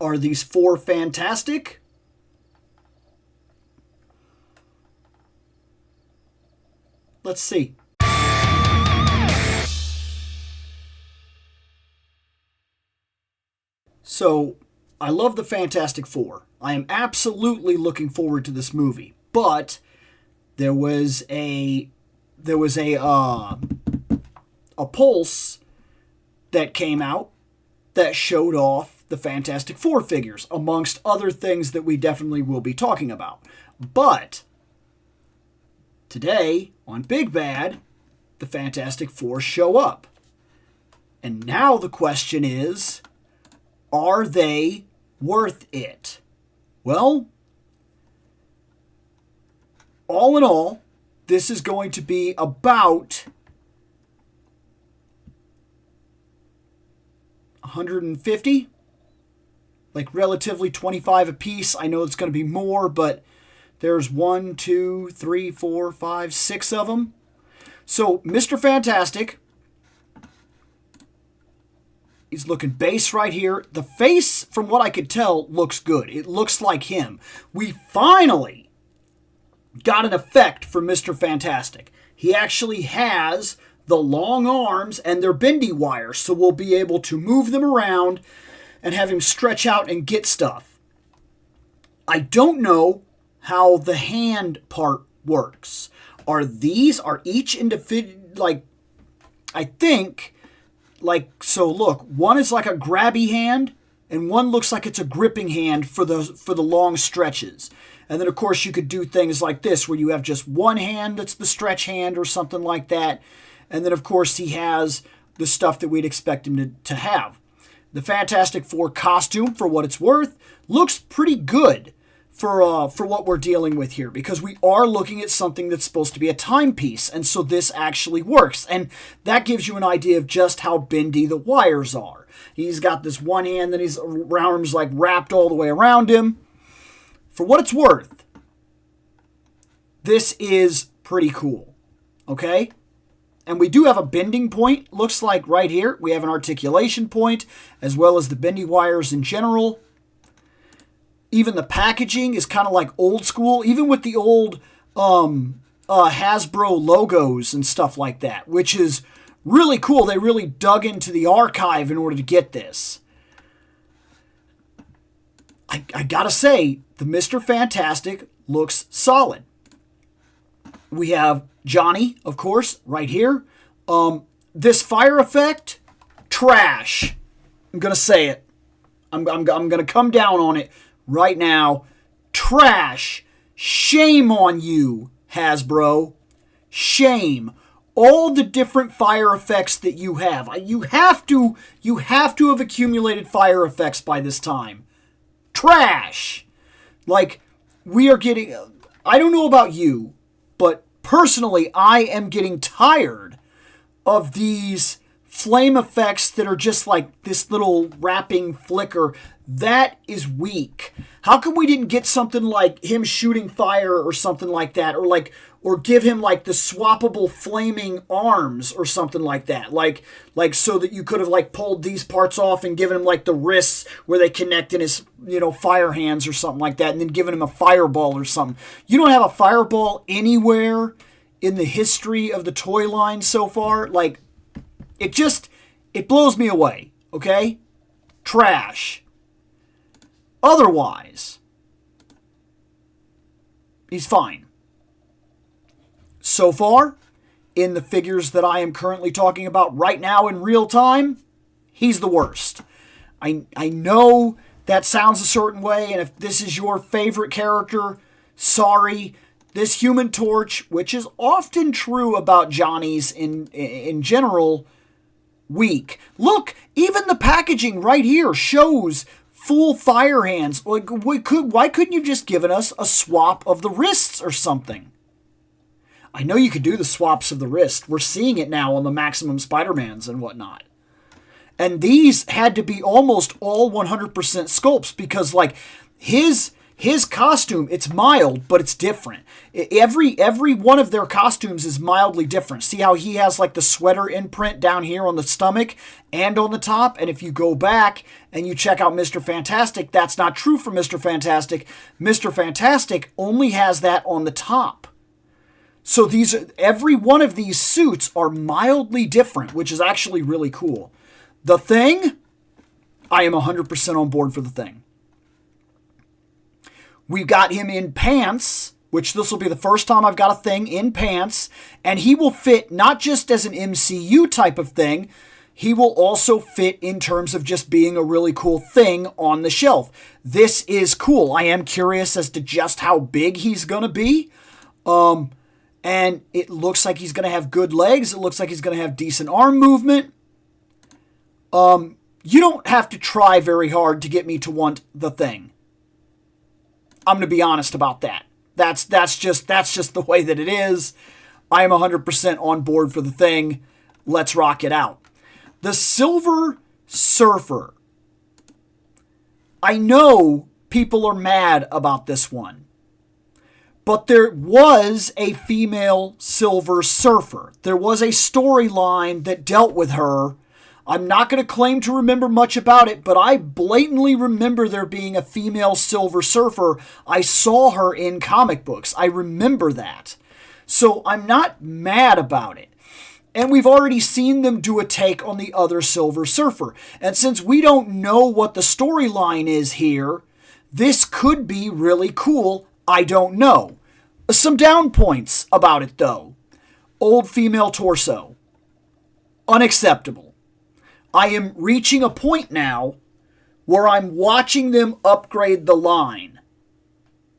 Are these 4 fantastic? Let's see. So, I love the Fantastic Four. I am absolutely looking forward to this movie. But there was a pulse that came out that showed off the Fantastic Four figures, amongst other things that we definitely will be talking about. But today, on Big Bad, the Fantastic Four show up. And now the question is, are they worth it? Well, all in all, this is going to be about $150, like relatively 25 a piece. I know it's going to be more, but there's 1, 2, 3, 4, 5, 6 of them. So Mr. Fantastic, he's looking base right here. The face, from what I could tell, looks good. It looks like him. We finally got an effect for Mr. Fantastic. He actually has the long arms and they're bendy wire, so we'll be able to move them around and have him stretch out and get stuff. I don't know how the hand part works. Are each individual, like, I think, like, so look, one is like a grabby hand and one looks like it's a gripping hand for the long stretches. And then, of course, you could do things like this where you have just one hand that's the stretch hand or something like that. And then, of course, he has the stuff that we'd expect him to have. The Fantastic Four costume, for what it's worth, looks pretty good for what we're dealing with here, because we are looking at something that's supposed to be a timepiece, and so this actually works. And that gives you an idea of just how bendy the wires are. He's got this one hand, then his arms like wrapped all the way around him. For what it's worth, this is pretty cool, okay? And we do have a bending point, looks like right here. We have an articulation point, as well as the bendy wires in general. Even the packaging is kind of like old school, even with the old Hasbro logos and stuff like that, which is really cool. They really dug into the archive in order to get this. I gotta say, the Mr. Fantastic looks solid. We have Johnny, of course, right here. This fire effect, trash. I'm gonna say it. I'm gonna come down on it right now. Trash. Shame on you, Hasbro. Shame. All the different fire effects that you have. You have to have accumulated fire effects by this time. Trash. Like, we are getting... I don't know about you, but personally, I am getting tired of these flame effects that are just like this little wrapping flicker. That is weak. How come we didn't get something like him shooting fire or something like that? Or give him like the swappable flaming arms or something like that. Like so that you could have like pulled these parts off and given him like the wrists where they connect in his, fire hands or something like that, and then given him a fireball or something. You don't have a fireball anywhere in the history of the toy line so far. Like, it blows me away, okay? Trash. Otherwise, he's fine. So far, in the figures that I am currently talking about right now in real time, he's the worst. I know that sounds a certain way, and if this is your favorite character, sorry. This Human Torch, which is often true about Johnny's in general, weak. Look, even the packaging right here shows full fire hands. Like, why couldn't you just given us a swap of the wrists or something? I know you could do the swaps of the wrist. We're seeing it now on the Maximum Spider-Mans and whatnot. And these had to be almost all 100% sculpts because, like, his His costume, it's mild, but it's different. Every one of their costumes is mildly different. See how he has like the sweater imprint down here on the stomach and on the top? And if you go back and you check out Mr. Fantastic, that's not true for Mr. Fantastic. Mr. Fantastic only has that on the top. So every one of these suits are mildly different, which is actually really cool. The Thing, I am 100% on board for The Thing. We got him in pants, which this will be the first time I've got a Thing in pants, and he will fit not just as an MCU type of thing, he will also fit in terms of just being a really cool thing on the shelf. This is cool. I am curious as to just how big he's going to be. And it looks like he's going to have good legs. It looks like he's going to have decent arm movement. You don't have to try very hard to get me to want The Thing. I'm going to be honest about that. That's just the way that it is. I am 100% on board for The Thing. Let's rock it out. The Silver Surfer. I know people are mad about this one. But there was a female Silver Surfer. There was a storyline that dealt with her. I'm not going to claim to remember much about it, but I blatantly remember there being a female Silver Surfer. I saw her in comic books. I remember that. So I'm not mad about it. And we've already seen them do a take on the other Silver Surfer. And since we don't know what the storyline is here, this could be really cool. I don't know. Some down points about it, though. Old female torso. Unacceptable. I am reaching a point now where I'm watching them upgrade the line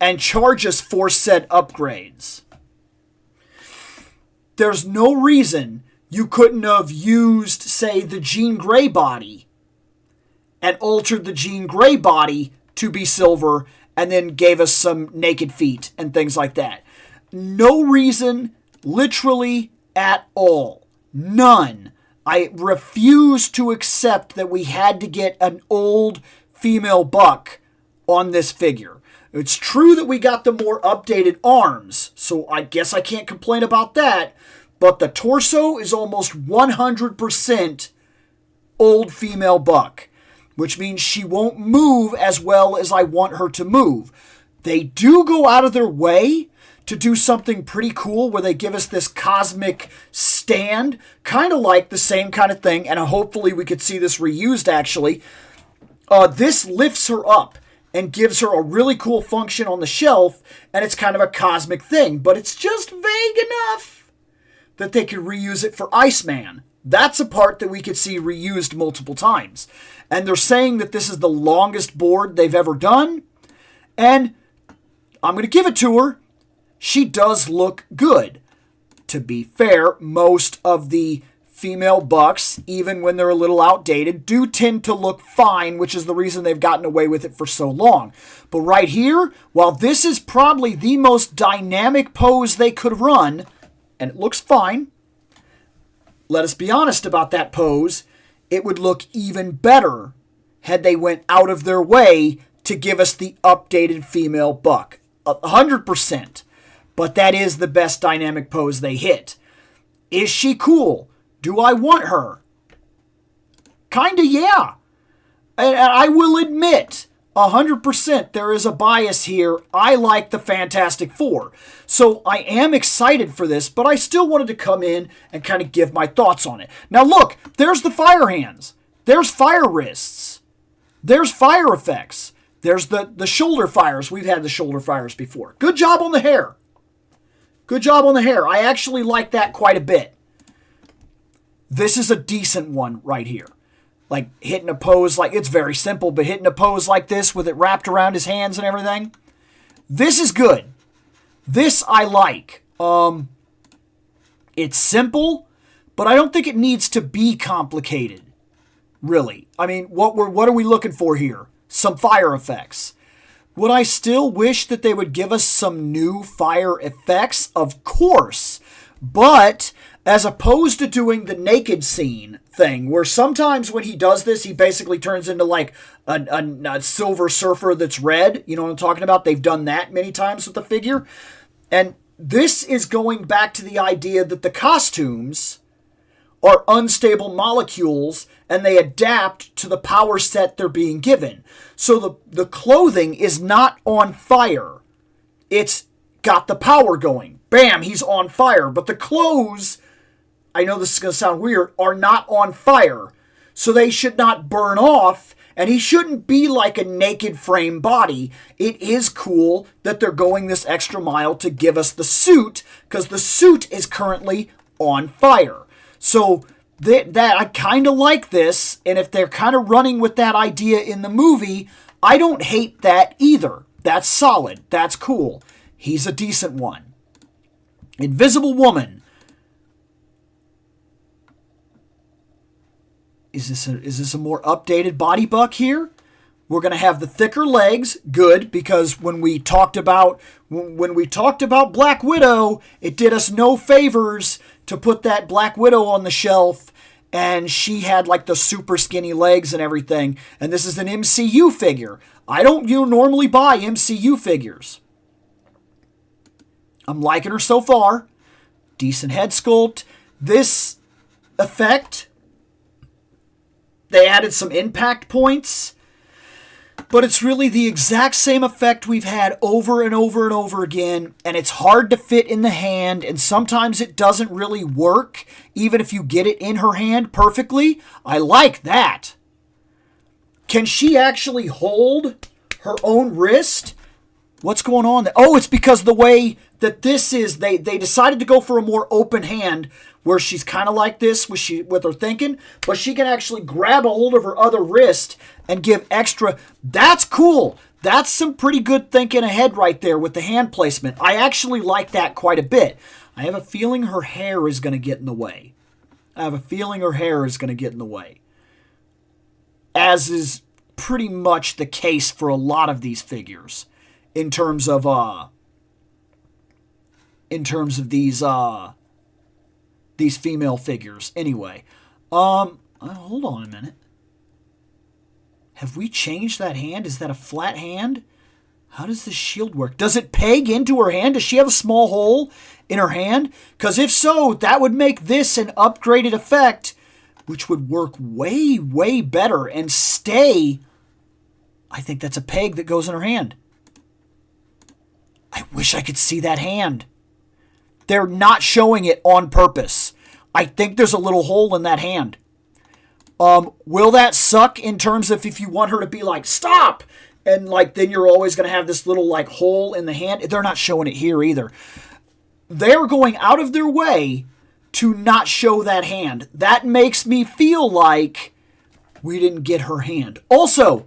and charge us for said upgrades. There's no reason you couldn't have used, say, the Jean Grey body and altered the Jean Grey body to be silver and then gave us some naked feet and things like that. No reason, literally at all. None. I refuse to accept that we had to get an old female Buck on this figure. It's true that we got the more updated arms, so I guess I can't complain about that, but the torso is almost 100% old female Buck, which means she won't move as well as I want her to move. They do go out of their way to do something pretty cool where they give us this cosmic stand, kind of like the same kind of thing, and hopefully we could see this reused actually. This lifts her up and gives her a really cool function on the shelf, and it's kind of a cosmic thing, but it's just vague enough that they could reuse it for Iceman. That's a part that we could see reused multiple times. And they're saying that this is the longest board they've ever done, and I'm going to give it to her. She does look good. To be fair, most of the female Bucks, even when they're a little outdated, do tend to look fine, which is the reason they've gotten away with it for so long. But right here, while this is probably the most dynamic pose they could run, and it looks fine, let us be honest about that pose, it would look even better had they went out of their way to give us the updated female Buck. 100%. But that is the best dynamic pose they hit. Is she cool? Do I want her? Kinda, yeah. And I will admit, 100% there is a bias here. I like the Fantastic Four. So I am excited for this, but I still wanted to come in and kind of give my thoughts on it. Now look, there's the fire hands. There's fire wrists. There's fire effects. There's the shoulder fires. We've had the shoulder fires before. Good job on the hair. Good job on the hair. I actually like that quite a bit. This is a decent one right here. Like hitting a pose like, it's very simple, but hitting a pose like this with it wrapped around his hands and everything. This is good. This I like. It's simple, but I don't think it needs to be complicated. Really. I mean, what are we looking for here? Some fire effects. Would I still wish that they would give us some new fire effects? Of course. But as opposed to doing the naked scene thing, where sometimes when he does this, he basically turns into like a Silver Surfer that's red. You know what I'm talking about? They've done that many times with the figure. And this is going back to the idea that the costumes are unstable molecules and they adapt to the power set they're being given. So the clothing is not on fire. It's got the power going. Bam, he's on fire. But the clothes, I know this is going to sound weird, are not on fire. So they should not burn off, and he shouldn't be like a naked frame body. It is cool that they're going this extra mile to give us the suit, because the suit is currently on fire. So that I kind of like this, and if they're kind of running with that idea in the movie, I don't hate that either. That's solid. That's cool. He's a decent one. Invisible Woman. Is this a more updated body buck here? We're going to have the thicker legs. Good, because when we talked about Black Widow, it did us no favors to put that Black Widow on the shelf, and she had like the super skinny legs and everything. And this is an MCU figure. I don't normally buy MCU figures. I'm liking her so far. Decent head sculpt. This effect, they added some impact points, but it's really the exact same effect we've had over and over and over again, and it's hard to fit in the hand, and sometimes it doesn't really work, even if you get it in her hand perfectly. I like that. Can she actually hold her own wrist? What's going on there? Oh, it's because the way that this is, they decided to go for a more open hand, where she's kind of like this with her thinking, but she can actually grab a hold of her other wrist and give extra. That's cool. That's some pretty good thinking ahead right there with the hand placement. I actually like that quite a bit. I have a feeling her hair is going to get in the way. As is pretty much the case for a lot of these figures in terms of these female figures. Anyway, hold on a minute. Have we changed that hand? Is that a flat hand? How does this shield work? Does it peg into her hand? Does she have a small hole in her hand? Because if so, that would make this an upgraded effect, which would work way, way better and stay. I think that's a peg that goes in her hand. I wish I could see that hand. They're not showing it on purpose. I think there's a little hole in that hand. Will that suck in terms of if you want her to be like, stop? And like then you're always going to have this little like hole in the hand. They're not showing it here either. They're going out of their way to not show that hand. That makes me feel like we didn't get her hand. Also,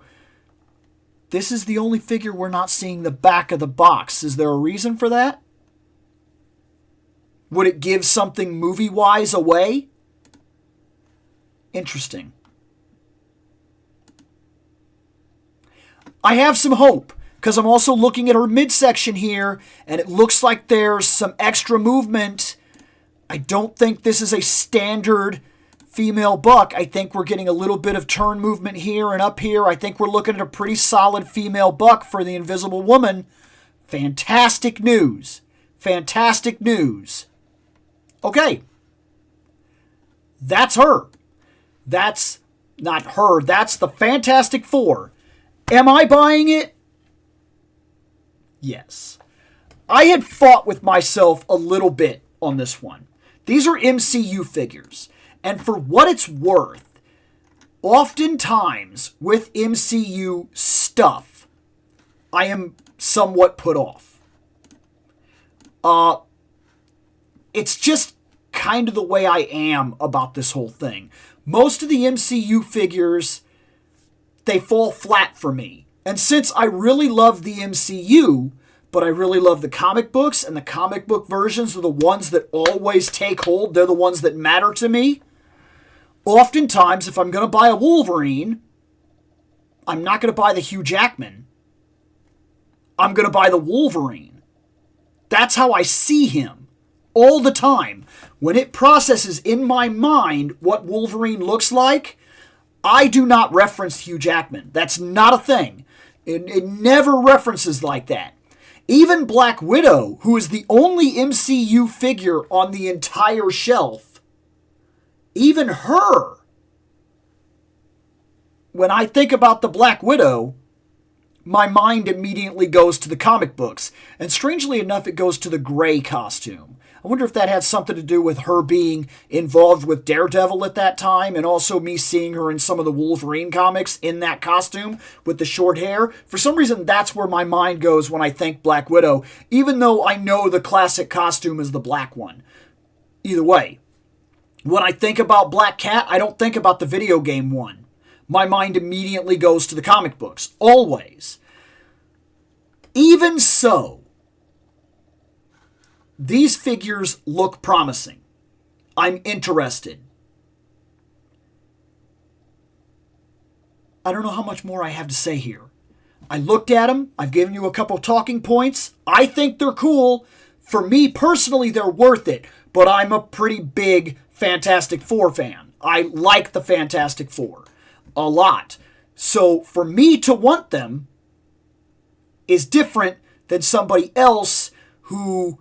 this is the only figure we're not seeing the back of the box. Is there a reason for that? Would it give something movie-wise away? Interesting. I have some hope, because I'm also looking at her midsection here, and it looks like there's some extra movement. I don't think this is a standard female buck. I think we're getting a little bit of turn movement here and up here. I think we're looking at a pretty solid female buck for the Invisible Woman. Fantastic news. Fantastic news. Okay. That's her. That's not her. That's the Fantastic Four. Am I buying it? Yes. I had fought with myself a little bit on this one. These are MCU figures. And for what it's worth, oftentimes with MCU stuff, I am somewhat put off. It's just kind of the way I am about this whole thing. Most of the MCU figures, they fall flat for me. And since I really love the MCU, but I really love the comic books, and the comic book versions are the ones that always take hold, they're the ones that matter to me. Oftentimes, if I'm going to buy a Wolverine, I'm not going to buy the Hugh Jackman. I'm going to buy the Wolverine. That's how I see him. all the time. When it processes in my mind what Wolverine looks like, I do not reference Hugh Jackman. That's not a thing. It never references like that. Even Black Widow, who is the only MCU figure on the entire shelf, even her, when I think about the Black Widow, my mind immediately goes to the comic books. And strangely enough, it goes to the gray costume. I wonder if that had something to do with her being involved with Daredevil at that time, and also me seeing her in some of the Wolverine comics in that costume with the short hair. For some reason, that's where my mind goes when I think Black Widow, even though I know the classic costume is the black one. Either way, when I think about Black Cat, I don't think about the video game one. My mind immediately goes to the comic books. Always. Even so, these figures look promising. I'm interested. I don't know how much more I have to say here. I looked at them. I've given you a couple talking points. I think they're cool. For me personally, they're worth it. But I'm a pretty big Fantastic Four fan. I like the Fantastic Four a lot. So for me to want them is different than somebody else who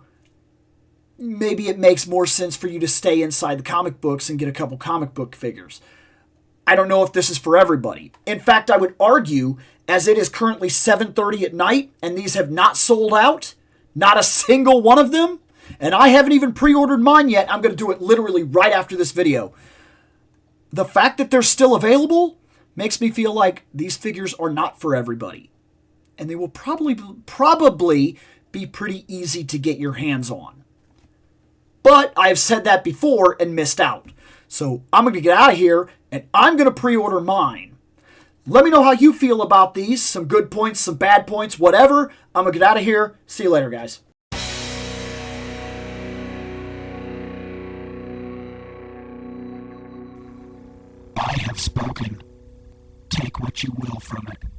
maybe it makes more sense for you to stay inside the comic books and get a couple comic book figures. I don't know if this is for everybody. In fact, I would argue, as it is currently 7:30 at night and these have not sold out, not a single one of them, and I haven't even pre-ordered mine yet. I'm going to do it literally right after this video. The fact that they're still available makes me feel like these figures are not for everybody. And they will probably be pretty easy to get your hands on. But I've said that before and missed out. So I'm going to get out of here and I'm going to pre-order mine. Let me know how you feel about these. Some good points, some bad points, whatever. I'm going to get out of here. See you later, guys. I have spoken. Take what you will from it.